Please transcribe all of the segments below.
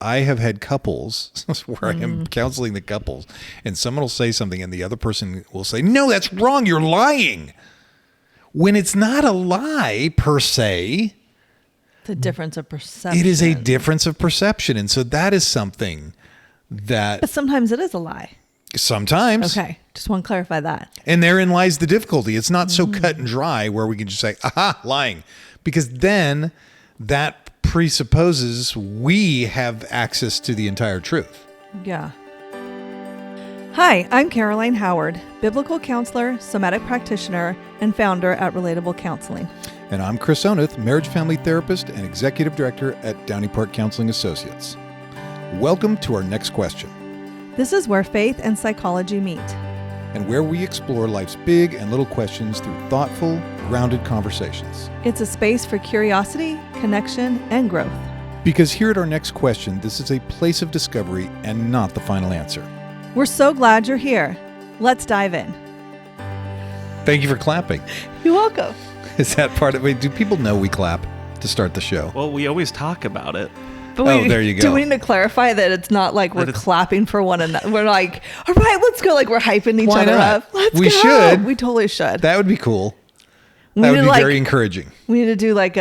I have had couples where I am counseling the couples, and someone will say something and the other person will say, no, that's wrong. You're lying. When it's not a lie per se. It's a difference of perception. It is a difference of perception. And so that is something that... But sometimes it is a lie. Sometimes. Okay. Just want to clarify that. And therein lies the difficulty. It's not so cut and dry where we can just say, aha, lying. Because then that presupposes we have access to the entire truth. Yeah. Hi, I'm Caroline Howard, biblical counselor, somatic practitioner, and founder at Relatable Counseling. And I'm Chris Oneth, marriage family therapist and executive director at Downey Counseling Associates. Welcome to our next question. This is where faith and psychology meet. And where we explore life's big and little questions through thoughtful, grounded conversations. It's a space for curiosity, connection, and growth. Because here at our next question, this is a place of discovery and not the final answer. We're so glad you're here. Let's dive in. Thank you for clapping. You're welcome. Is that part of it? Do people know we clap to start the show? Well, we always talk about it. But there you go. Do we need to clarify that it's not like we're clapping for one another? We're like, all right, let's go. Like we're hyping each other up. Let's we go. should. We totally should. That would be cool. That would be very encouraging. We need to do like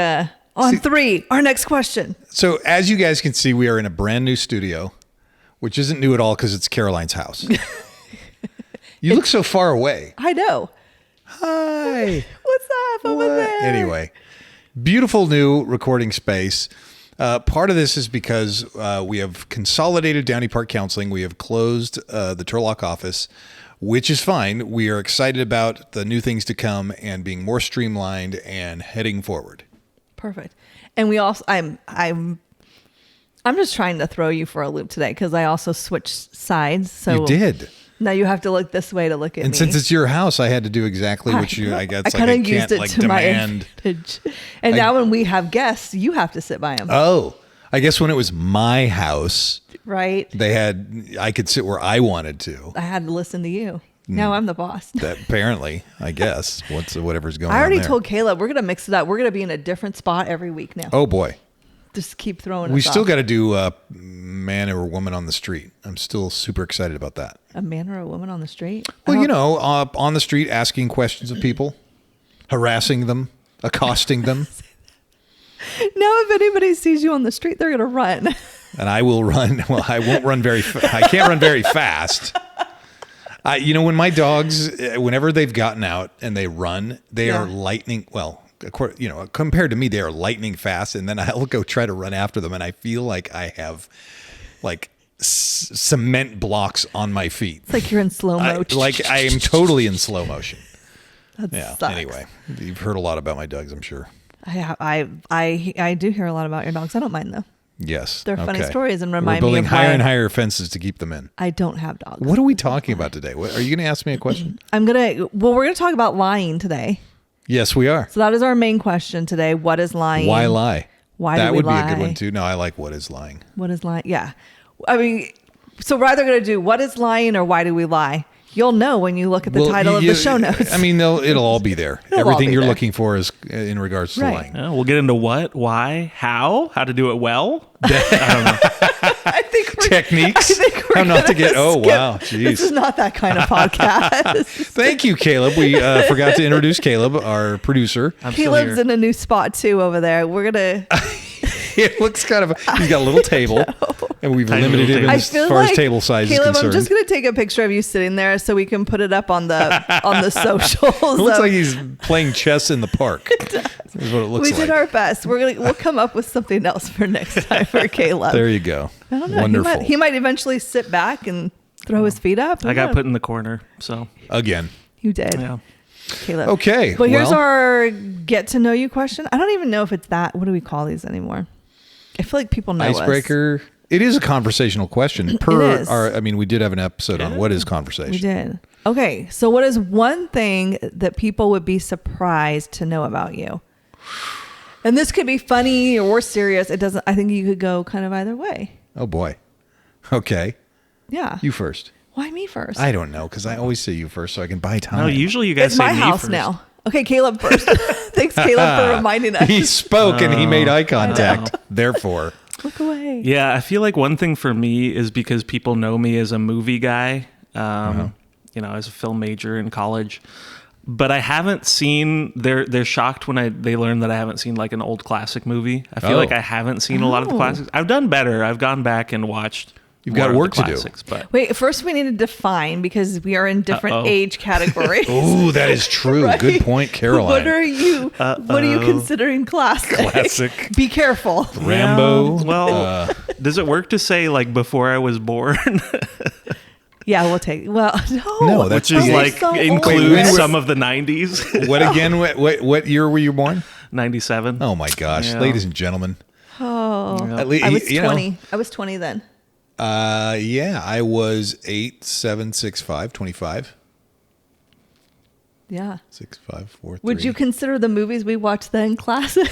three, our next question. So as you guys can see, we are in a brand new studio, which isn't new at all because it's Caroline's house. You look so far away. I know. Hi. What's up over there? Anyway, beautiful new recording space. Part of this is because we have consolidated Downey Park Counseling. We have closed the Turlock office, which is fine. We are excited about the new things to come and being more streamlined and heading forward. Perfect. And we also, I'm just trying to throw you for a loop today because I also switched sides. So you did. Now you have to look this way to look at me. And since it's your house, I had to do exactly what you. I guess I kind of used it like to demand. my advantage. And now when we have guests, you have to sit by them. Oh, I guess when it was my house, right? I could sit where I wanted to. I had to listen to you. Now I'm the boss. That apparently, I guess whatever's going on. I already there. told Caleb we're gonna mix it up. We're gonna be in a different spot every week now. Oh boy. Just keep throwing. We still got to do man or woman on the street. I'm still super excited about that. A man or a woman on the street? Well, on the street, asking questions of people, harassing them, accosting them. Now, if anybody sees you on the street, they're going to run. And I will run. Well, I won't run I can't run very fast. When my dogs, whenever they've gotten out and they run, they are lightning. Well, compared to me, they are lightning fast. And then I'll go try to run after them. And I feel like I have like cement blocks on my feet. It's like you're in slow motion. I am totally in slow motion. Sucks. Anyway, you've heard a lot about my dogs, I'm sure. I do hear a lot about your dogs. I don't mind though. Yes. They're funny stories and We're remind me of building higher and higher fences to keep them in. I don't have dogs. What are we talking about today? Are you going to ask me a question? we're going to talk about lying today. Yes, we are. So that is our main question today. What is lying? Why lie? Why that do we would lie? be a good one too. No, I like what is lying. What is lying? Yeah. I mean, so we're either going to do what is lying or why do we lie? You'll know when you look at the title of the show notes. I mean, it'll all be there. Everything you're looking for is in regards to lying. We'll get into what, why, how to do it well. I don't know. I think techniques. How not to get. Oh wow, jeez. This is not that kind of podcast. Thank you, Caleb. We forgot to introduce Caleb, our producer. Caleb's in a new spot too over there. We're gonna. It looks kind of. He's got a little table, and we've limited him as far as table size is concerned. Caleb, I'm just gonna take a picture of you sitting there so we can put it up on the socials. It looks like he's playing chess in the park. Is what it looks like. We did our best. We'll come up with something else for next time for Caleb. There you go. I don't know. Wonderful. He might eventually sit back and throw his feet up. I got put in the corner. So again, you did. Yeah. Caleb. Okay. But here's our get to know you question. I don't even know if it's that. What do we call these anymore? I feel like people know Icebreaker. us. It is a conversational question. It is. We did have an episode on what is conversation. We did. Okay. So what is one thing that people would be surprised to know about you? And this could be funny or serious. It doesn't. I think you could go kind of either way. Oh boy. Okay. Yeah. You first. Why me first? I don't know because I always say you first so I can buy time. No, usually you guys it's say my me house first. now. Okay, Caleb first. Thanks, Caleb, for reminding us. He spoke and he made eye contact. Therefore, Look away. Yeah, I feel like one thing for me is because people know me as a movie guy, as a film major in college. But I haven't seen. They're shocked when they learn that I haven't seen like an old classic movie. I feel like I haven't seen a lot of the classics. I've done better. I've gone back and watched. You've got work to do. But Wait, first we need to define because we are in different age categories. Oh, that is true. Right? Good point, Caroline. What are you considering classic? Classic. Be careful. Rambo. Yeah, well, does it work to say like before I was born? Yeah, we'll take. Well, No, that's Which is like so includes old. some of the 90s. What again? What year were you born? 97. Oh my gosh, Yeah. ladies and gentlemen. Oh, Yeah. At least, I was 20. I was 20 then. Yeah, I was 8, 7, 6, 5, 25. Yeah. 6, 5, 4, 3. Would you consider the movies we watched then classic?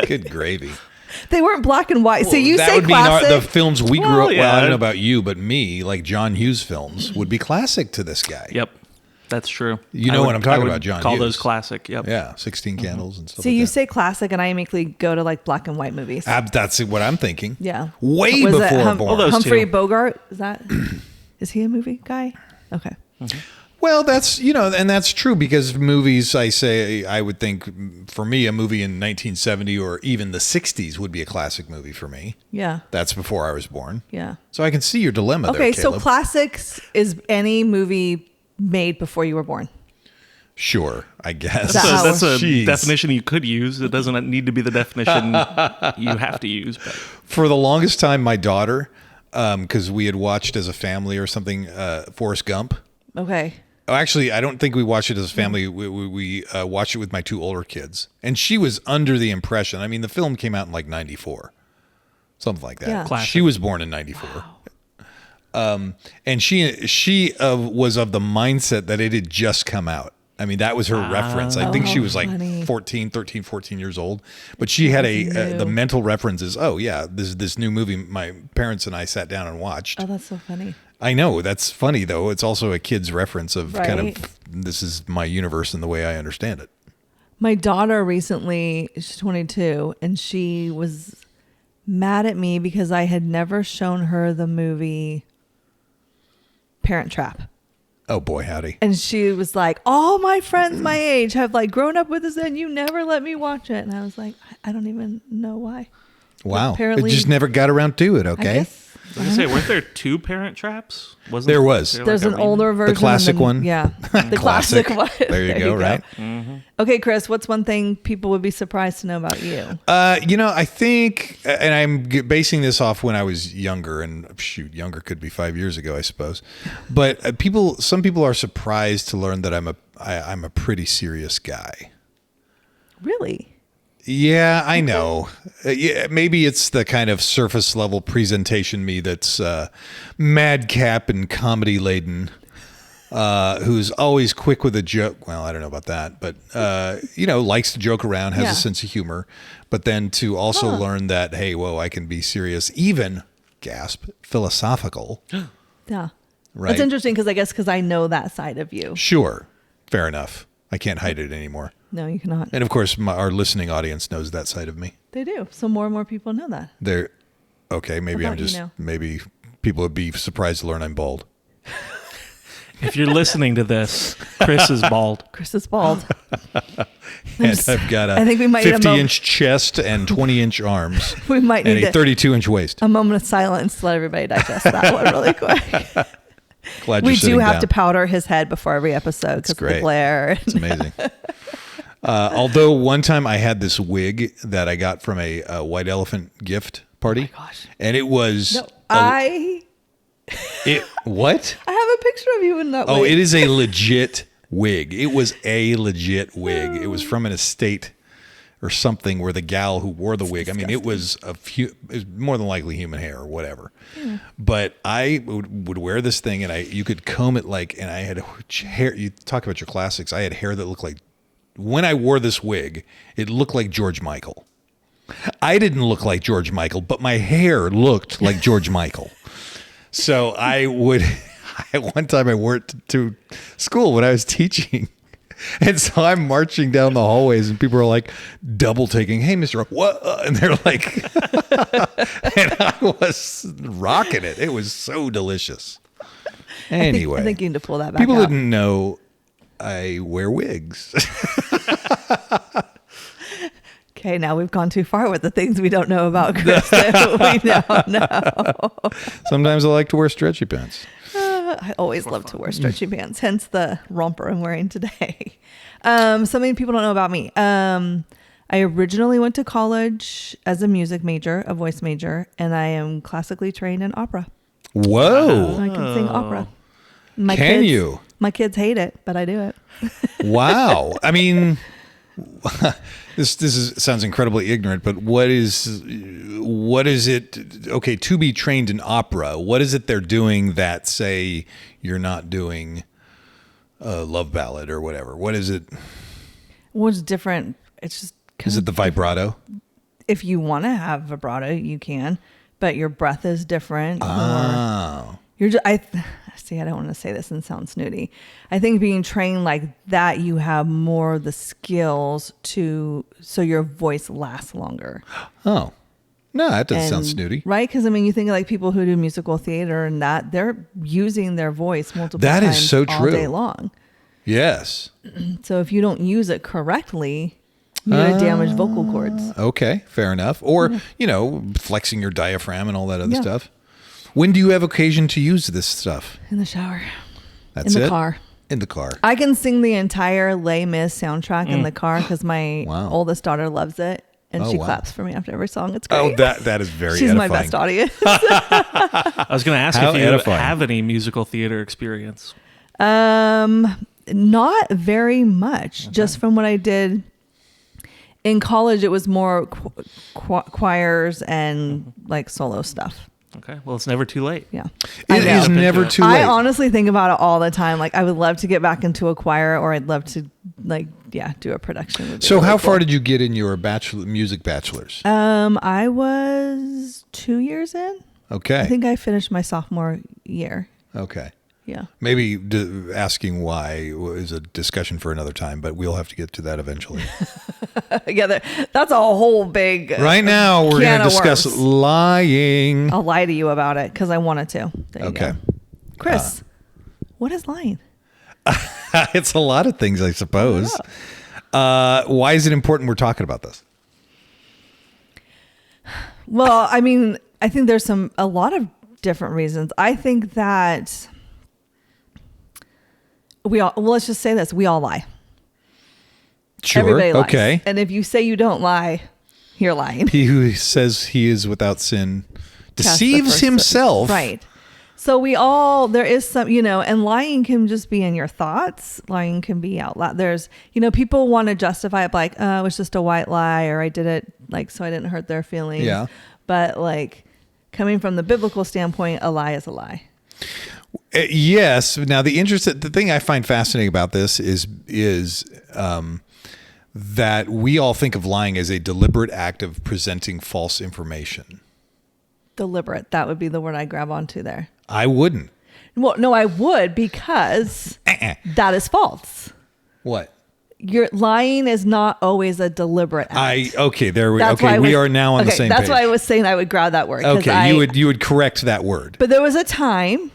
Good gravy. They weren't black and white. So you that say would classic. mean the films we grew Well, up. Well, yeah. I don't know about you, but me, like John Hughes films, would be classic to this guy. Yep, that's true. You know what I'm talking about, John Call Hughes. those classic. Yep. Yeah, 16 Candles and stuff. So like you that. say classic, and I immediately go to like black and white movies. That's what I'm thinking. Yeah. Way Was it before born. Well, those Humphrey two. Bogart? Is he a movie guy? Okay. Well, that's, and that's true because movies, I would think for me, a movie in 1970 or even the 60s would be a classic movie for me. Yeah. That's before I was born. Yeah. So I can see your dilemma Okay, there, so Caleb. classics is any movie made before you were born. Sure, I guess. That how- That's a Jeez. definition you could use. It doesn't need to be the definition you have to use. But For the longest time, my daughter, because we had watched as a family or something, Forrest Gump. Okay. Oh, actually, I don't think we watched it as a family. We watched it with my 2 older kids. And she was under the impression, I mean, the film came out in like 94, something like that. Yeah. Classic. She was born in 94. And she was of the mindset that it had just come out. I mean, that was her reference. I think she was like funny. 13, 14 years old. But she had That's the new. mental reference is, oh, yeah, this new movie my parents and I sat down and watched. Oh, that's so funny. I know. That's funny, though. It's also a kid's reference of kind Right. of, this is my universe and the way I understand it. My daughter recently, she's 22, and she was mad at me because I had never shown her the movie Parent Trap. Oh, boy, howdy. And she was like, all my friends my age have like grown up with this and you never let me watch it. And I was like, I don't even know why. Wow. Apparently- It just never got around to it, I okay? guess. I was gonna say, weren't there 2 Parent Traps? Wasn't There was. there There's like an a older version. classic and then- one? Yeah. The classic one. There you go, right? Okay, Chris, what's one thing people would be surprised to know about you? I think, and I'm basing this off when I was younger, and shoot, younger could be 5 years ago, I suppose. But some people are surprised to learn that I'm a pretty serious guy. Really? Yeah, I know. Yeah, maybe it's the kind of surface level presentation me that's madcap and comedy laden, who's always quick with a joke. Well, I don't know about that, but likes to joke around, has Yeah. a sense of humor. But then to also learn that, hey, whoa, I can be serious, even gasp, philosophical. Yeah. Right. That's interesting because I know that side of you. Sure, fair enough. I can't hide it anymore. No, you cannot. And of course, our listening audience knows that side of me. They do. So more and more people know that. They're okay. Maybe I'm About you just now. maybe people would be surprised to learn I'm bald. If you're listening to this, Chris is bald. Chris is bald. And I've got a I think we might need a 50-inch chest and 20-inch arms We might and need a 32-inch waist. a moment of silence to let everybody digest that one really quick. Glad We you're do sitting have down. to powder his head before every episode because of the great. glare. It's amazing. Although one time I had this wig that I got from a white elephant gift party. Oh my gosh. And it was No, I what? have a picture of you in that Oh, wig. it is a legit wig. It was a legit wig. It was from an estate or something where the gal who wore the wig, I mean, it was it was more than likely human hair or whatever. But I would wear this thing and you could comb it and I had hair. You talk about your classics. I had hair that looked like, when I wore this wig, it looked like George Michael. I didn't look like George Michael, but my hair looked like George Michael. So one time I wore it to school when I was teaching. And so I'm marching down the hallways and people are like double taking, hey, Mr. Rock, what? And they're like, and I was rocking it. It was so delicious. Anyway. I think you need to pull that back People out. didn't know I wear wigs. Okay, now we've gone too far with the things we don't know about Chris that we don't know. Sometimes I like to wear stretchy pants. I always love to wear stretchy pants, hence the romper I'm wearing today. Something people don't know about me. I originally went to college as a music major, a voice major, and I am classically trained in opera. Whoa. So I can sing opera. Can you? My kids hate it, but I do it. Wow. I mean, sounds incredibly ignorant, but what is it? Okay, to be trained in opera, what is it they're doing that, say, you're not doing a love ballad or whatever? What is it? What's different? It's just Is it the vibrato? if you want to have vibrato, you can, but your breath is different. Oh. Or you're just, I don't want to say this and sound snooty. I think being trained like that, you have more of the skills so your voice lasts longer. Oh. No, that doesn't sound snooty. Right? Because, I mean, you think of like people who do musical theater and that, they're using their voice multiple That times is so all true. day long. Yes. So if you don't use it correctly, you're going to damage vocal cords. Okay, fair enough. Or, flexing your diaphragm and all that other Yeah. stuff. When do you have occasion to use this stuff? In the shower. That's in the it? car. In the car. I can sing the entire Les Mis soundtrack in the car because my oldest daughter loves it. And she claps for me after every song. It's great. Oh, that is very She's edifying. my best audience. I was going to ask How if you edifying. have any musical theater experience. Not very much. Okay. Just from what I did in college, it was more choirs and like solo stuff. Okay. Well, it's never too late. Yeah. It is never too late. I honestly think about it all the time. Like I would love to get back into a choir, or I'd love to do a production. So how far did you get in your music bachelor's? I was 2 years in. Okay. I think I finished my sophomore year. Okay. Yeah. Maybe asking why is a discussion for another time, but we'll have to get to that eventually. Yeah, that's a whole big. Right now, we're going to discuss lying. I'll lie to you about it because I wanted to. There you go. Chris, what is lying? It's a lot of things, I suppose. Why is it important we're talking about this? Well, I mean, I think there's a lot of different reasons. I think that let's just say this. We all lie. Sure. Everybody lies. Okay. And if you say you don't lie, you're lying. He who says he is without sin deceives himself. Right. So there is some, and lying can just be in your thoughts. Lying can be out loud. There's, people want to justify it like, it was just a white lie, or I did it so I didn't hurt their feelings. Yeah. But coming from the biblical standpoint, a lie is a lie. Yes. Now the thing I find fascinating about this is that we all think of lying as a deliberate act of presenting false information. Deliberate. That would be the word I grab onto there. I wouldn't. Well, no, I would because that is false. What? Your lying is not always a deliberate act. We are now on the same page. That's why I was saying I would grab that word. Okay, you would correct that word. But there was a time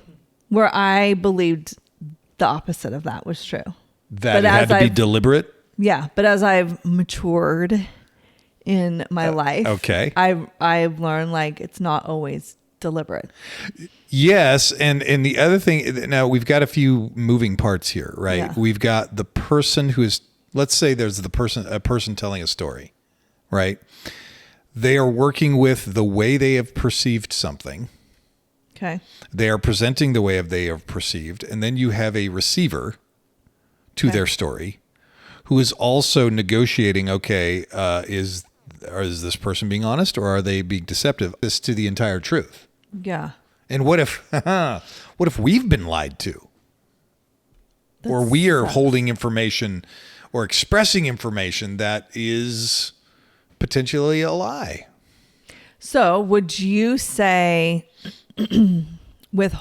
where I believed the opposite of that was true. That it had to be deliberate? Yeah, but as I've matured in my life, I've learned it's not always deliberate. Yes, and the other thing, now we've got a few moving parts here, right? Yeah. We've got the person who is, let's say there's a person telling a story, right? They are working with the way they have perceived something. Okay. They are presenting the way they have perceived, and then you have a receiver to their story who is also negotiating, is this person being honest or are they being deceptive? This to the entire truth. Yeah. And what if we've been lied to? Or we are holding information or expressing information that is potentially a lie? So would you say with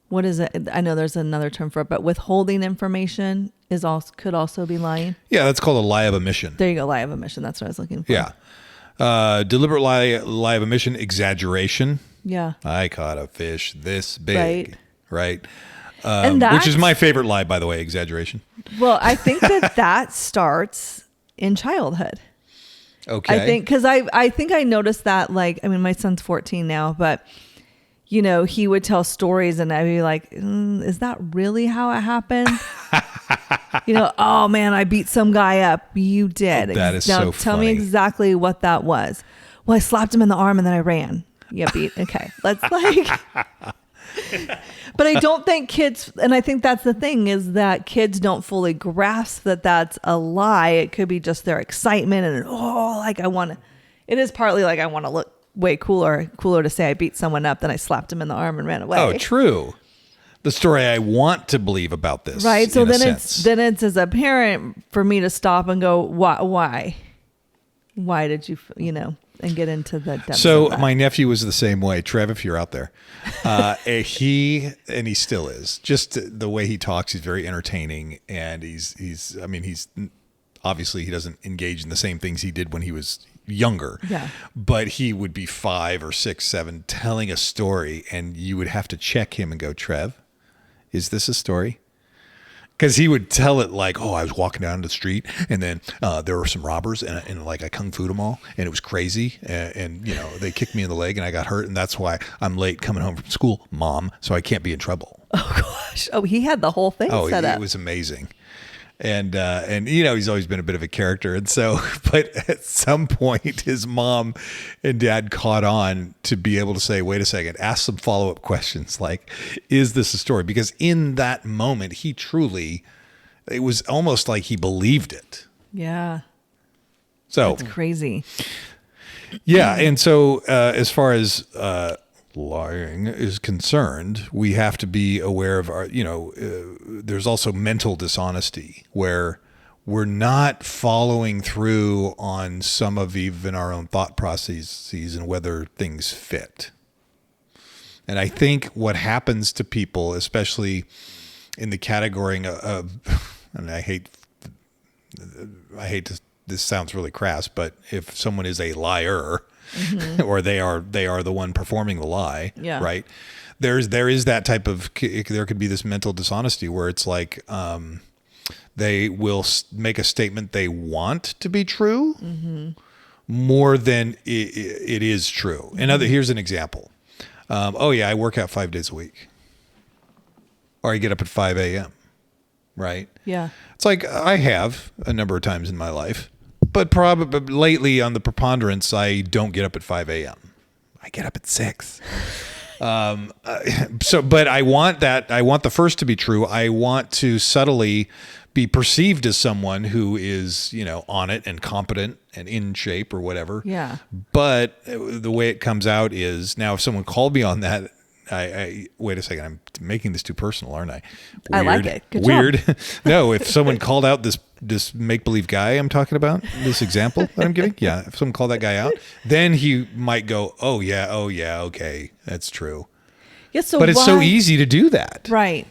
what is it? I know there's another term for it, but withholding information could also be lying. Yeah, that's called a lie of omission. There you go, lie of omission. That's what I was looking for. Yeah. Deliberate lie of omission, exaggeration. Yeah. I caught a fish this big. Right. And which is my favorite lie, by the way, exaggeration. Well, I think that starts in childhood. Okay. I think, because I think I noticed that, like, I mean, my son's 14 now, but, you know, he would tell stories and I'd be like, is that really how it happened? You know, oh man, I beat some guy up. You did. That is now, so tell funny. me exactly what that was. Well, I slapped him in the arm and then I ran. Yeah, beat. Okay. Let's like... But I don't think kids, and I think that's the thing, is that kids don't fully grasp that that's a lie. It could be just their excitement and, like it is partly like I want to look way cooler to say I beat someone up than I slapped him in the arm and ran away. Oh, true. The story I want to believe about this. Right. So then it's it's as a parent for me to stop and go, why did you, and get into the depths So of that. my nephew was the same way. Trev, if you're out there, he still is. Just the way he talks, he's very entertaining, and he's obviously he doesn't engage in the same things he did when he was younger. Yeah. But he would be 5 or 6, 7 telling a story, and you would have to check him and go, Trev, is this a story? Because he would tell it like, I was walking down the street and then there were some robbers and like I kung fu'd them all and it was crazy. And they kicked me in the leg and I got hurt. And that's why I'm late coming home from school, Mom, so I can't be in trouble. Oh, gosh. Oh, he had the whole thing set up. It was amazing. And he's always been a bit of a character. And so, but at some point his mom and dad caught on to be able to say, wait a second, ask some follow-up questions. Like, is this a story? Because in that moment, it was almost like he believed it. Yeah. So it's crazy. Yeah. And so, as far as, lying is concerned, we have to be aware of our, there's also mental dishonesty where we're not following through on some of even our own thought processes and whether things fit. And I think what happens to people, especially in the category of, and I hate to, this sounds really crass, but if someone is a liar, or they are the one performing the lie, right? There is that type of, there could be this mental dishonesty where it's like they will make a statement they want to be true more than it is true. Here's an example. I work out 5 days a week, or I get up at 5 a.m. Right? Yeah. It's like I have a number of times in my life. But probably lately on the preponderance, I don't get up at 5 a.m. I get up at 6. But I want the first to be true. I want to subtly be perceived as someone who is, on it and competent and in shape or whatever. Yeah. But the way it comes out is now if someone called me on that, I wait a second. I'm making this too personal, aren't I? Weird. I like it. Good Weird. job. No, if someone called out this make-believe guy I'm talking about, this example that I'm giving, if someone called that guy out, then he might go, oh yeah, okay, that's true. Yeah. So, but it's so easy to do that, right?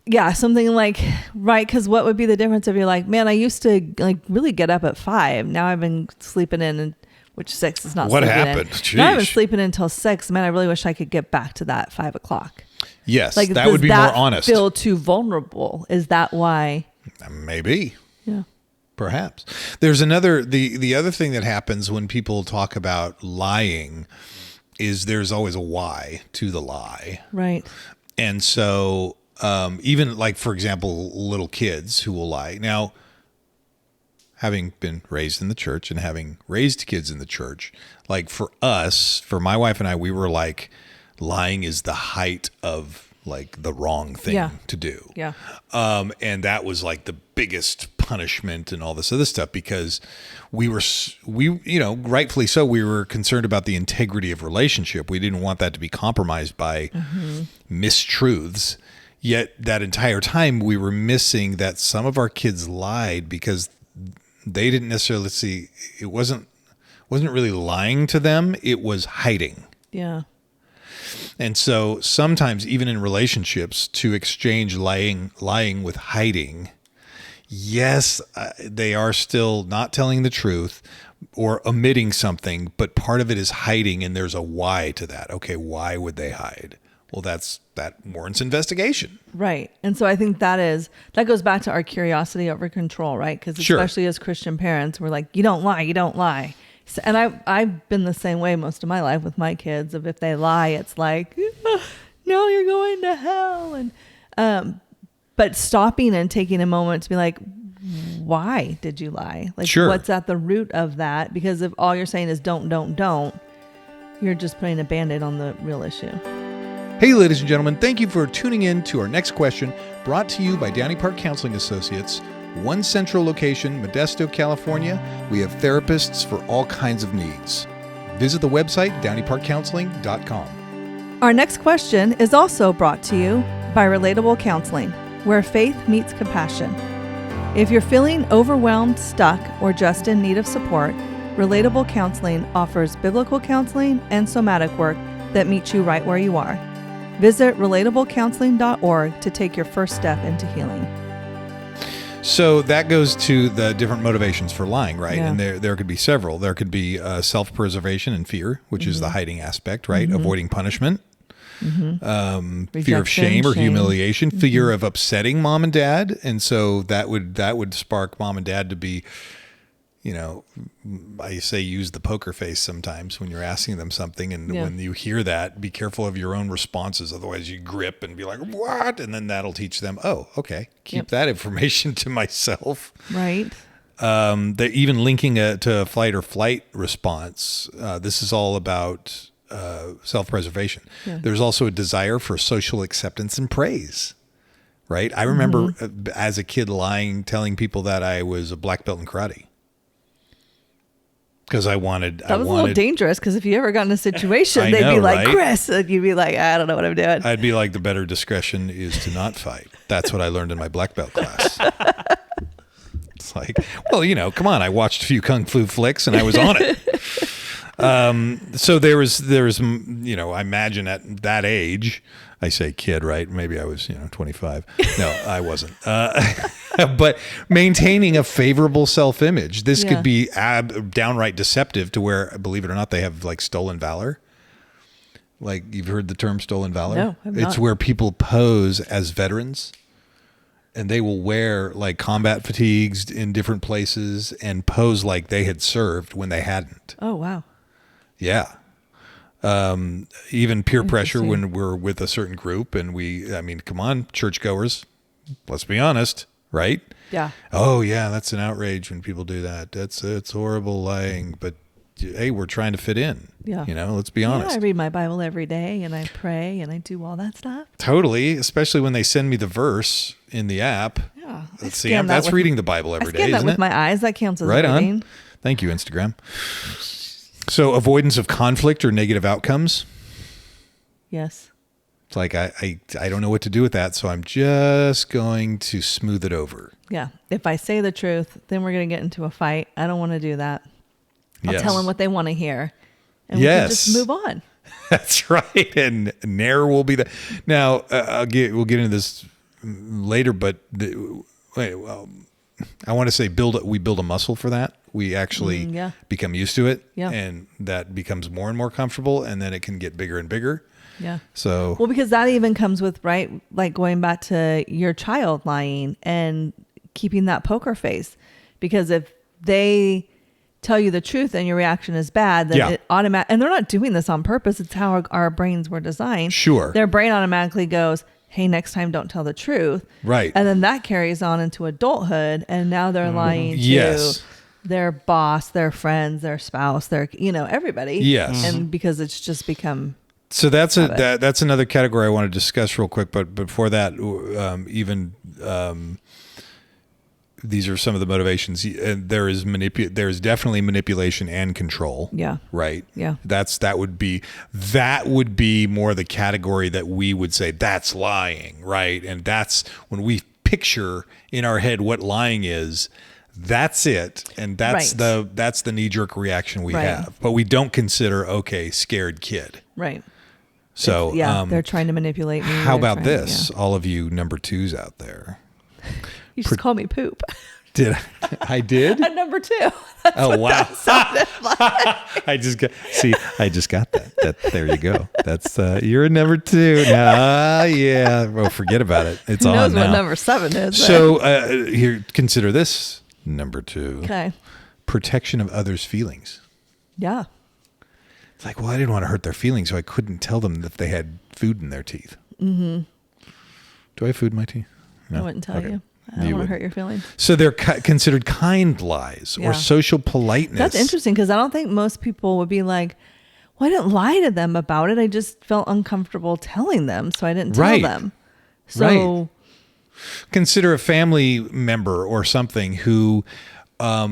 Yeah, something like, right, because what would be the difference if you're like, man, I used to like really get up at 5. Now I've been sleeping in, and which 6 is not. What sleeping happened? In. Now I've been sleeping until 6. Man, I really wish I could get back to that 5 o'clock. Yes, like, that would be more honest. Feel too vulnerable? Is that why? Maybe. Yeah. Perhaps. There's another, the other thing that happens when people talk about lying is there's always a why to the lie. Right. And so even like, for example, little kids who will lie. Now, having been raised in the church and having raised kids in the church, like for us, for my wife and I, we were like, lying is the height of like the wrong thing to do. Yeah. And that was like the biggest punishment and all this other stuff because we rightfully so, we were concerned about the integrity of relationship. We didn't want that to be compromised by mistruths. Yet that entire time we were missing that some of our kids lied because they didn't necessarily see, it wasn't really lying to them. It was hiding. Yeah. And so sometimes even in relationships, to exchange lying with hiding, yes, they are still not telling the truth or omitting something, but part of it is hiding, and there's a why to that. Okay, why would they hide? Well, that warrants investigation. Right. And so I think that goes back to our curiosity over control, right? Because especially as Christian parents, we're like, you don't lie, you don't lie. So, and I've been the same way most of my life with my kids. Of if they lie, it's like, no, you're going to hell. And but stopping and taking a moment to be like, why did you lie? Like, what's at the root of that? Because if all you're saying is don't, you're just putting a Band-Aid on the real issue. Hey, ladies and gentlemen, thank you for tuning in to our next question, brought to you by Downey Park Counseling Associates. One central location, Modesto, California. We have therapists for all kinds of needs. Visit the website, downeyparkcounseling.com. Our next question is also brought to you by Relatable Counseling, where faith meets compassion. If you're feeling overwhelmed, stuck, or just in need of support, Relatable Counseling offers biblical counseling and somatic work that meets you right where you are. Visit relatablecounseling.org to take your first step into healing. So that goes to the different motivations for lying, right? Yeah. And there could be several. There could be self-preservation and fear, which is the hiding aspect, right? Avoiding punishment, fear of shame or humiliation, fear of upsetting mom and dad, and so that would spark mom and dad to be, I say use the poker face sometimes when you're asking them something, and when you hear that, be careful of your own responses. Otherwise, you grip and be like, "What?" And then that'll teach them, "Oh, okay, keep that information to myself." Right. They're even linking to a fight or flight response. This is all about self-preservation. Yeah. There's also a desire for social acceptance and praise. Right. I remember as a kid telling people that I was a black belt in karate. Because that was a little dangerous. Because if you ever got in a situation, they'd be like, right? "Chris," and you'd be like, "I don't know what I'm doing." I'd be like, "The better discretion is to not fight." That's what I learned in my black belt class. It's like, well, come on. I watched a few kung fu flicks and I was on it. So there was, I imagine at that age, I say kid, right? Maybe I was, 25. No, I wasn't. But maintaining a favorable self-image. This could be downright deceptive to where, believe it or not, they have like stolen valor. Like, you've heard the term stolen valor? No, I've not. It's where people pose as veterans, and they will wear like combat fatigues in different places and pose like they had served when they hadn't. Oh, wow. Yeah. Even peer pressure when we're with a certain group, and come on, churchgoers, let's be honest, right? Yeah. Oh yeah, that's an outrage when people do that. It's horrible lying, but hey, we're trying to fit in. Yeah. Let's be honest. I read my Bible every day, and I pray, and I do all that stuff. Totally, especially when they send me the verse in the app. Yeah. Let's see, that's reading the Bible every day, isn't it? I scan that with my eyes. That counts as reading. On. Thank you, Instagram. So avoidance of conflict or negative outcomes. Yes. It's like, I don't know what to do with that, so I'm just going to smooth it over. Yeah. If I say the truth, then we're going to get into a fight. I don't want to do that. I'll tell them what they want to hear. And we can just move on. That's right. And Nair will be the... Now, we'll get into this later, but I want to say we build a muscle for that. We actually become used to it, and that becomes more and more comfortable, and then it can get bigger and bigger. Yeah. So, well, because that even comes with, right, like going back to your child lying and keeping that poker face, because if they tell you the truth and your reaction is bad, then it automatically, and they're not doing this on purpose. It's how our brains were designed. Sure. Their brain automatically goes, "Hey, next time don't tell the truth." Right. And then that carries on into adulthood, and now they're lying to their boss, their friends, their spouse, their, everybody. Yes. And because it's just become... So that's another category I want to discuss real quick. But before that, these are some of the motivations. There is definitely manipulation and control. Yeah. Right. Yeah. That would be more the category that we would say that's lying, right? And that's when we picture in our head what lying is. That's it, and that's the knee-jerk reaction we have. But we don't consider scared kid. Right. So they're trying to manipulate me. How about this? All of you number 2s out there. You just call me poop. Did I did? At number 2. Oh wow! I just got that. There you go. That's you're a number 2 now. Yeah. Well, forget about it. It's Who on knows now. what number 7 is? So here, consider this number 2. Okay. Protection of others' feelings. Yeah. It's like, well, I didn't want to hurt their feelings, so I couldn't tell them that they had food in their teeth. Mm-hmm. Do I have food in my teeth? No? I wouldn't tell Okay. you. I don't want to hurt your feelings. So they're considered kind lies or social politeness. That's interesting because I don't think most people would be like, well, I didn't lie to them about it. I just felt uncomfortable telling them, so I didn't tell them. So consider a family member or something who, I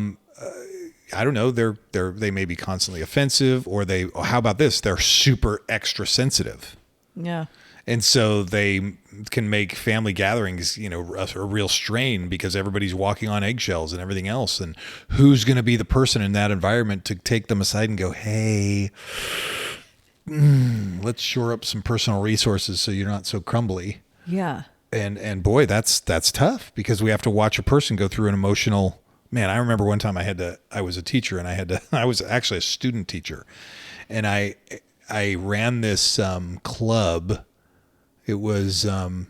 don't know, they may be constantly offensive, or how about this? They're super extra sensitive. Yeah. And so they can make family gatherings, a real strain because everybody's walking on eggshells and everything else. And who's going to be the person in that environment to take them aside and go, hey, let's shore up some personal resources so you're not so crumbly. Yeah. And boy, that's tough because we have to watch a person go through an emotional. Man, I remember one time I was a teacher and I was actually a student teacher, and I ran this club. It was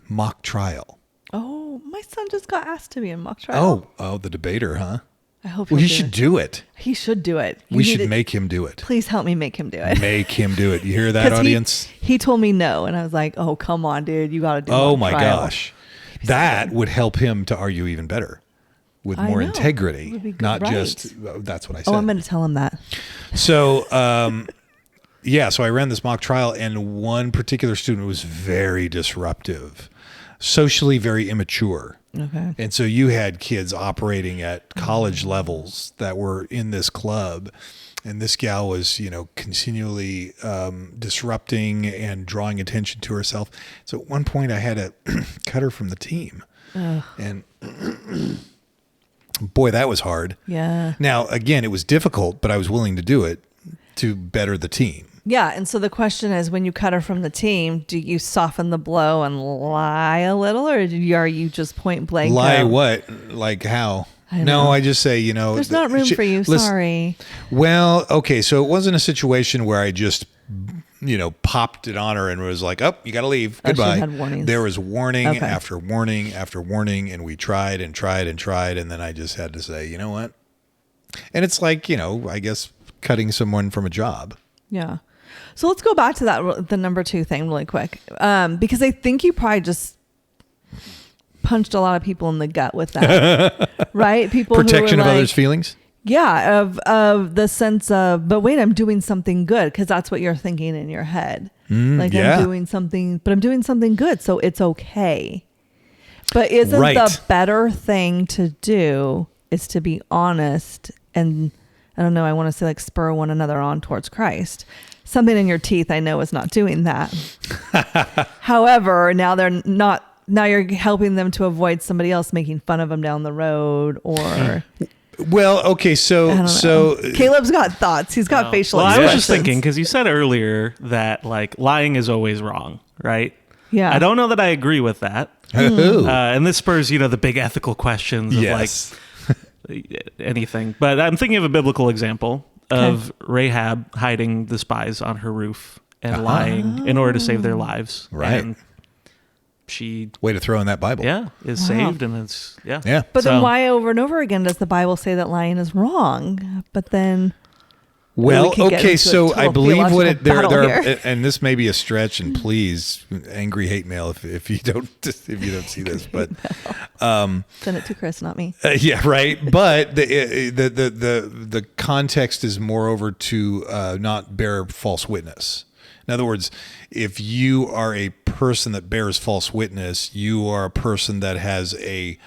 mock trial. Oh, my son just got asked to be in mock trial. Oh, the debater, huh? I hope he should do it. He should do it. We should make him do it. Please help me make him do it. Make him do it. You hear that, audience? He told me no, and I was like, oh, come on, dude. You got to do it. Oh, my gosh. That would help him to argue even better with more integrity. Not just, that's what I said. Oh, I'm going to tell him that. So, so I ran this mock trial, and one particular student was very disruptive, socially very immature. Okay. And so you had kids operating at college levels that were in this club, and this gal was, continually disrupting and drawing attention to herself. So at one point I had to cut her from the team. Ugh. And boy, that was hard. Yeah. Now, again, it was difficult, but I was willing to do it to better the team. Yeah, and so the question is, when you cut her from the team, do you soften the blow and lie a little, or are you just point blank? Lie what? Like how? I just say, there's not room for you. Sorry. Well, okay, so it wasn't a situation where I just, popped it on her and was like, oh, you got to leave. Goodbye. She had warnings. There was warning after warning after warning, and we tried and tried and tried, and then I just had to say, you know what? And it's like, I guess cutting someone from a job. Yeah. So let's go back to the number 2 thing really quick. Because I think you probably just punched a lot of people in the gut with that, right? People Protection who of others' feelings. Yeah. Of the sense of, but wait, I'm doing something good. Cause that's what you're thinking in your head. I'm doing something, but I'm doing something good. So it's okay. But isn't the better thing to do is to be honest and, I don't know, I want to say spur one another on towards Christ. Something in your teeth, I know, is not doing that. However, now you're helping them to avoid somebody else making fun of them down the road, or. Well, okay, so Caleb's got thoughts. He's got facial expressions. I was just thinking, because you said earlier that lying is always wrong, right? Yeah. I don't know that I agree with that. And this spurs, the big ethical questions of anything. But I'm thinking of a biblical example of Rahab hiding the spies on her roof and lying in order to save their lives. Right. And she... Way to throw in that Bible. Yeah, is saved, and it's... Yeah. Yeah. But then why over and over again does the Bible say that lying is wrong? But then... Well, okay, so I believe and this may be a stretch, and please, angry hate mail if you don't see this, but send it to Chris, not me. Yeah, right. But the context is moreover to not bear false witness. In other words, if you are a person that bears false witness, you are a person that has a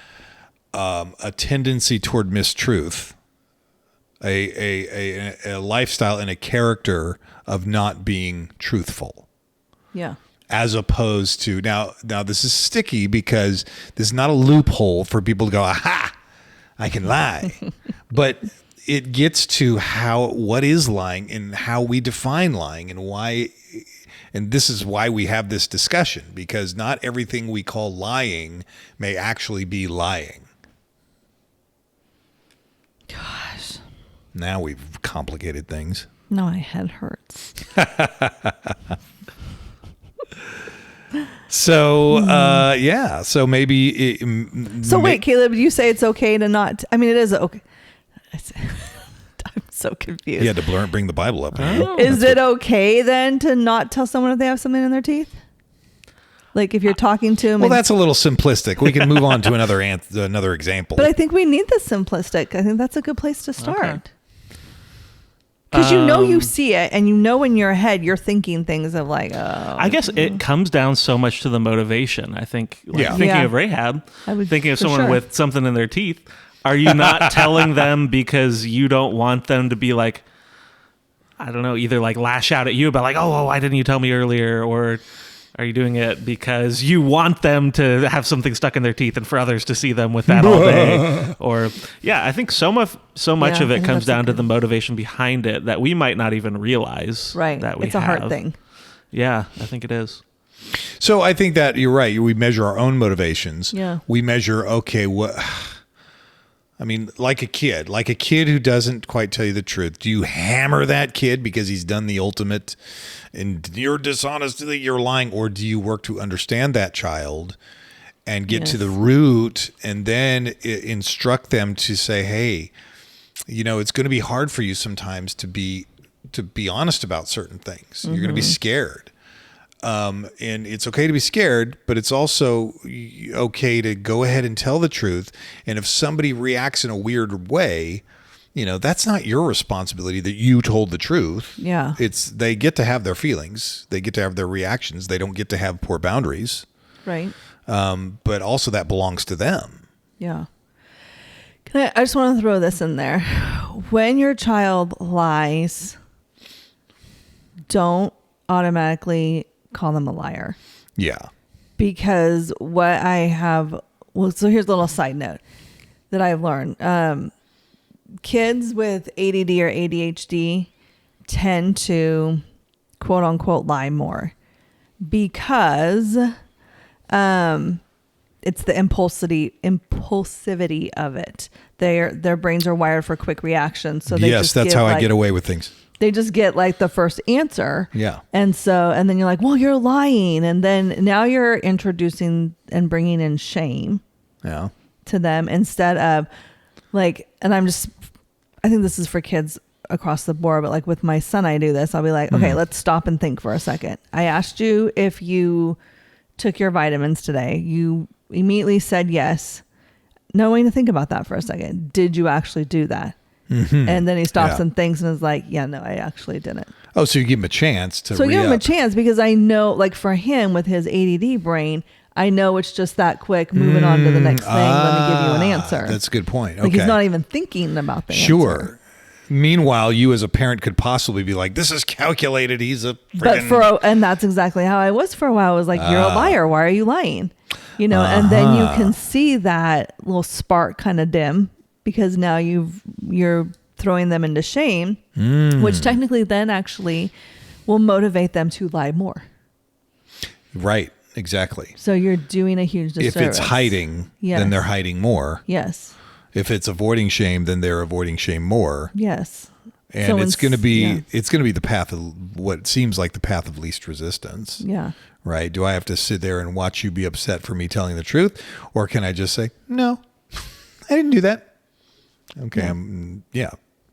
tendency toward mistruth. A lifestyle and a character of not being truthful. Yeah. As opposed to now this is sticky because this is not a loophole for people to go, aha, I can lie. But it gets to what is lying and how we define lying and why And this is why we have this discussion, because not everything we call lying may actually be lying. Gosh. Now we've complicated things. No, my head hurts. So, yeah. So maybe. Wait, Caleb, you say it's okay to not. I mean, it is okay. I'm so confused. You had to bring the Bible up. Is it okay then to not tell someone if they have something in their teeth? Like if you're talking to them. Well, that's a little simplistic. We can move on to another example. But I think we need the simplistic. I think that's a good place to start. Because you see it, and in your head you're thinking things of like, oh. I guess it comes down so much to the motivation. I think, thinking of Rahab, thinking of someone with something in their teeth. Are you not telling them because you don't want them to be like, I don't know, either like lash out at you about like, oh, why didn't you tell me earlier? Or are you doing it because you want them to have something stuck in their teeth and for others to see them with that all day? Or, I think so much of it comes down to the motivation behind it that we might not even realize that we have. It's a hard thing. Yeah, I think it is. So I think that you're right. We measure our own motivations. Yeah. We measure, like a kid who doesn't quite tell you the truth. Do you hammer that kid because he's done the ultimate and you're dishonest, you're lying? Or do you work to understand that child and get to the root and then instruct them to say, hey, it's going to be hard for you sometimes to be honest about certain things. You're going to be scared. And it's okay to be scared, but it's also okay to go ahead and tell the truth. And if somebody reacts in a weird way, that's not your responsibility that you told the truth. Yeah. They get to have their feelings. They get to have their reactions. They don't get to have poor boundaries. Right. But also that belongs to them. Yeah. I just want to throw this in there. When your child lies, don't automatically call them a liar. Yeah. Because so here's a little side note that I've learned. Kids with ADD or ADHD tend to quote unquote lie more because it's the impulsivity of it. Their brains are wired for quick reactions. So that's how I get away with things. They just get like the first answer. Yeah. And then you're like, well, you're lying. And then now you're introducing and bringing in shame to them instead of like, and I think this is for kids across the board, but like with my son, I do this. I'll be like, okay, let's stop and think for a second. I asked you if you took your vitamins today. You immediately said yes. Knowing to think about that for a second. Did you actually do that? Mm-hmm. And then he stops and thinks and is like, yeah, no, I actually didn't. Oh, so you give him a chance to give him a chance because I know, like for him with his ADD brain, I know it's just that quick moving on to the next thing. Let me give you an answer. That's a good point. Okay. Like he's not even thinking about the answer. Sure. Meanwhile, you as a parent could possibly be like, this is calculated. He's a freaking... and that's exactly how I was for a while. I was like, you're a liar. Why are you lying? And then you can see that little spark kind of dim because now you're throwing them into shame, which technically then actually will motivate them to lie more. Right. Exactly. So you're doing a huge disservice. If it's hiding, then they're hiding more. Yes. If it's avoiding shame, then they're avoiding shame more. Yes. And it's going to be the path of what seems like the path of least resistance. Yeah. Right? Do I have to sit there and watch you be upset for me telling the truth, or can I just say, "No. I didn't do that." Okay, And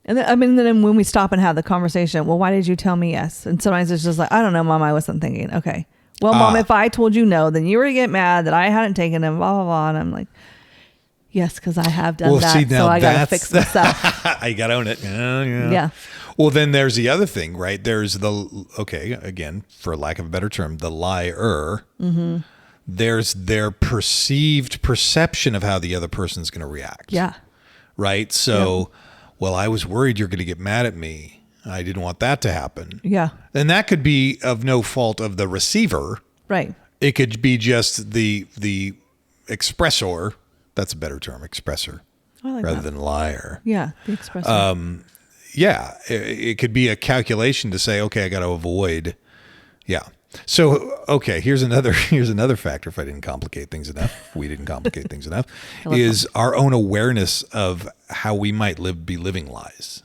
then when we stop and have the conversation, well, why did you tell me yes? And sometimes it's just like, I don't know, Mom, I wasn't thinking. Okay. Well, Mom, if I told you no, then you were to get mad that I hadn't taken them, blah, blah, blah. And I'm like, yes, because I have done that. See, so I got to fix myself. I got to own it. Yeah. Well, then there's the other thing, right? There's again, for lack of a better term, the liar. Mm-hmm. There's their perceived perception of how the other person's going to react. Yeah. Right? So, well, I was worried you're going to get mad at me. I didn't want that to happen. Yeah. And that could be of no fault of the receiver. Right. It could be just the expressor. That's a better term, expressor, rather than liar. Yeah, the expressor. It could be a calculation to say, okay, I got to avoid. Yeah. So, okay, here's another factor. If I didn't complicate things enough, we didn't complicate things enough, is our own awareness of how we might be living lies.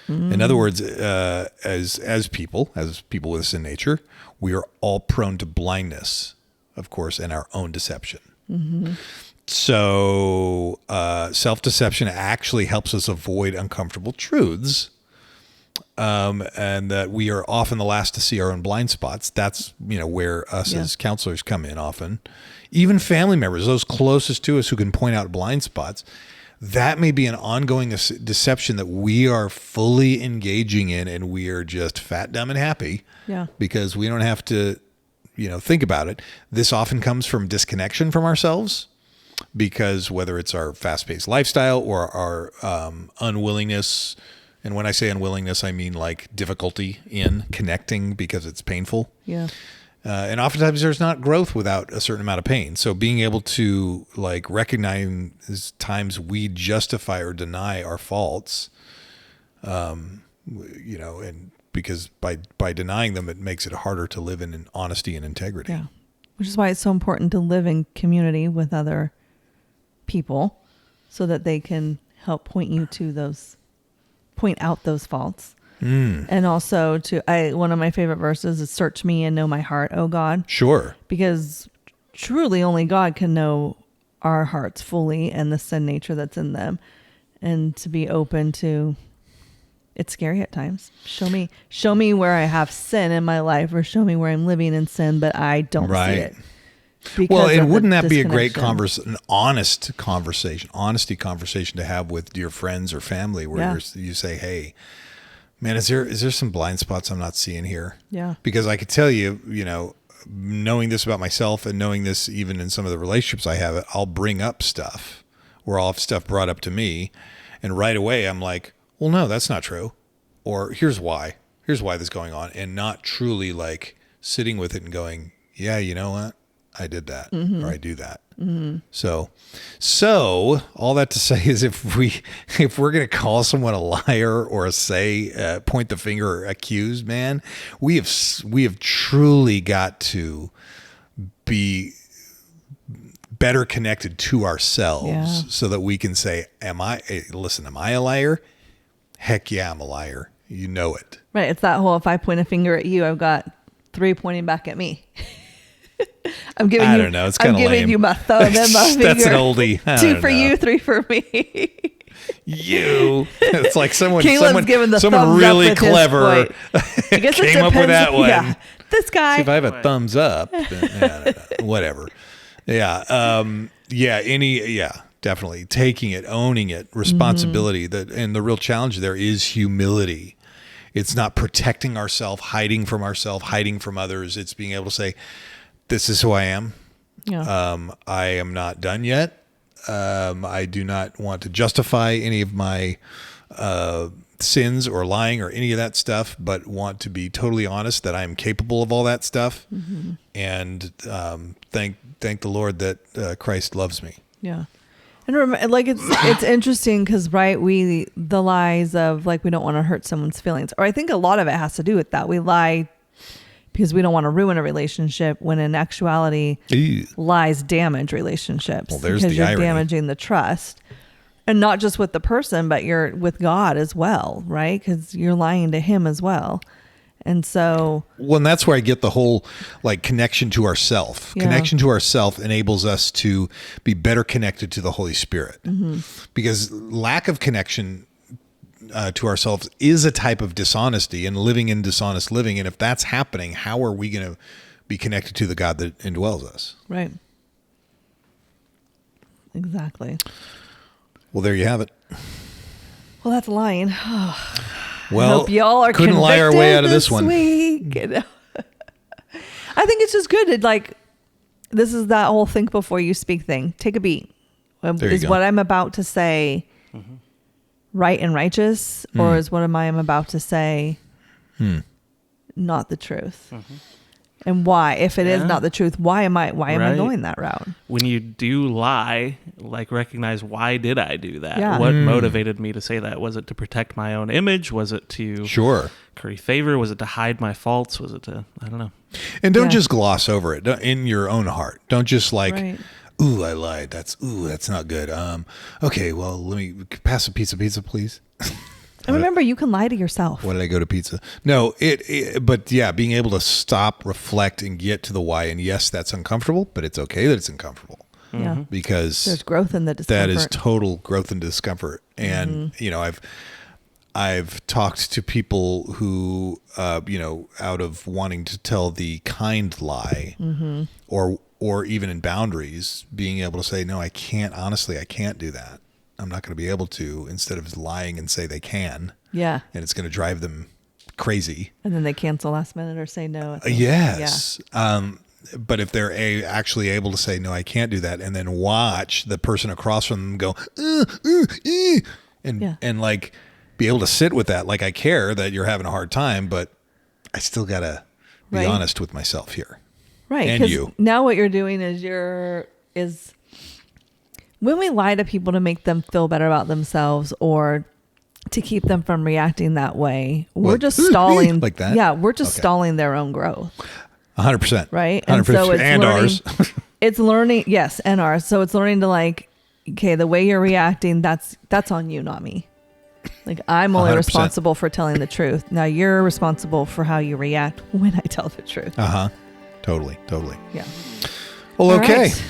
In other words, as people with sin nature, we are all prone to blindness, of course, and our own deception. Mm-hmm. So self-deception actually helps us avoid uncomfortable truths, and that we are often the last to see our own blind spots. That's where us as counselors come in often. Even family members, those closest to us who can point out blind spots, that may be an ongoing deception that we are fully engaging in, and we are just fat, dumb, and happy because we don't have to, think about it. This often comes from disconnection from ourselves, because whether it's our fast-paced lifestyle or our unwillingness, and when I say unwillingness, I mean like difficulty in connecting because it's painful. Yeah. And oftentimes there's not growth without a certain amount of pain. So being able to recognize times we justify or deny our faults, and because by denying them, it makes it harder to live in honesty and integrity. Yeah. Which is why it's so important to live in community with other people so that they can help point out those faults. And also one of my favorite verses is search me and know my heart, oh God. Sure. Because truly only God can know our hearts fully and the sin nature that's in them, and to be open to, it's scary at times. Show me where I have sin in my life, or show me where I'm living in sin, but I don't see it. Well, and wouldn't that be a great an honesty conversation to have with dear friends or family, where you say, hey, man, is there some blind spots I'm not seeing here? Yeah. Because I could tell you, knowing this about myself and knowing this even in some of the relationships I have, I'll bring up stuff where I'll have stuff brought up to me, and right away I'm like, well, no, that's not true. Or here's why this is going on, and not truly sitting with it and going, yeah, you know what? I did that, or I do that. Mm-hmm. So all that to say is, if we're going to call someone a liar or point the finger or accuse, man, we have truly got to be better connected to ourselves, so that we can say, am I a liar? Heck yeah, I'm a liar. You know it. Right. It's that whole, if I point a finger at you, I've got 3 pointing back at me. I'm giving don't know. It's kind of lame. I'm giving you my thumb and my finger. That's an oldie. 2 for you, 3 for me. It's like someone giving the someone thumbs really up clever came up with that one. Yeah, this guy. See, if I have a thumbs up, then, I don't know. Whatever. Yeah. Definitely taking it, owning it, responsibility. And the real challenge there is humility. It's not protecting ourselves, hiding from others. It's being able to say, this is who I am. Yeah. I am not done yet. I do not want to justify any of my sins or lying or any of that stuff, but want to be totally honest that I am capable of all that stuff. Mm-hmm. And thank the Lord that Christ loves me. Yeah. And it's interesting because, the lies of we don't want to hurt someone's feelings, or I think a lot of it has to do with that. We lie because we don't want to ruin a relationship, when in actuality, lies damage relationships. Well, there's because the you're irony. Damaging the trust, and not just with the person, but you're with God as well, right? Because you're lying to Him as well. And so, and that's where I get the whole connection to ourself. Yeah. Connection to ourself enables us to be better connected to the Holy Spirit, because lack of connection to ourselves is a type of dishonesty and living in dishonest living. And if that's happening, how are we going to be connected to the God that indwells us? Right. Exactly. Well, there you have it. Well, that's lying. Well, I hope y'all are couldn't lie our way out of this one. Week. I think it's just good. This is that whole think before you speak thing. Take a beat. Is what I'm about to say right and righteous, or is what I'm about to say not the truth? And why? If it is not the truth, why am I going that route? When you do lie, recognize, why did I do that? Yeah. What motivated me to say that? Was it to protect my own image? Was it to curry favor? Was it to hide my faults? Was it to, I don't know. And don't just gloss over it in your own heart. Don't just like, Right. ooh, I lied. That's not good. Okay, well, let me pass a pizza, please. And remember, you can lie to yourself. Why did I go to pizza? No, but yeah, being able to stop, reflect, and get to the why. And yes, that's uncomfortable, but it's okay that it's uncomfortable. Yeah. Because there's growth in the discomfort. that is total growth and discomfort. And, I've talked to people who, out of wanting to tell the kind lie or even in boundaries, being able to say, no, I can't do that. I'm not going to be able to, instead of lying and say they can. Yeah. And it's going to drive them crazy. And then they cancel last minute or say no. Yes. Yeah. But if they're actually able to say, no, I can't do that, and then watch the person across from them go, and like be able to sit with that. Like, I care that you're having a hard time, but I still got to be honest with myself here. Right. And you. Now what you're doing is when we lie to people to make them feel better about themselves or to keep them from reacting that way, we're just stalling. Like that? Yeah, we're just stalling their own growth. 100%. Right? 100%. And so it's and learning, ours. It's learning, yes, and ours. So it's learning to like, okay, the way you're reacting, that's on you, not me. Like, I'm only 100%. responsible for telling the truth. Now you're responsible for how you react when I tell the truth. Totally. Yeah. Well, All okay. right.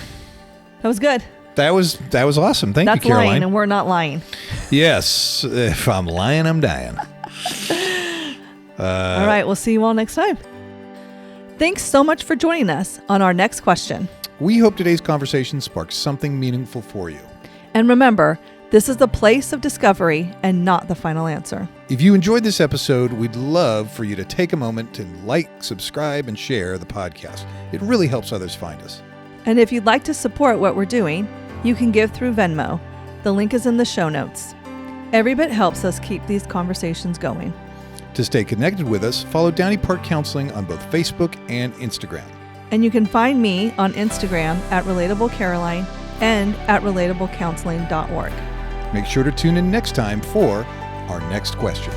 That was good. That was awesome. Thank That's you, Caroline. lying, and we're not lying. Yes. If I'm lying, I'm dying. All right. We'll see you all next time. Thanks so much for joining us on our next question. We hope today's conversation sparks something meaningful for you. And remember, this is the place of discovery and not the final answer. If you enjoyed this episode, we'd love for you to take a moment to like, subscribe, and share the podcast. It really helps others find us. And if you'd like to support what we're doing, you can give through Venmo. The link is in the show notes. Every bit helps us keep these conversations going. To stay connected with us, follow Downey Park Counseling on both Facebook and Instagram. And you can find me on Instagram at Relatable Caroline and at relatablecounseling.org. Make sure to tune in next time for our next question.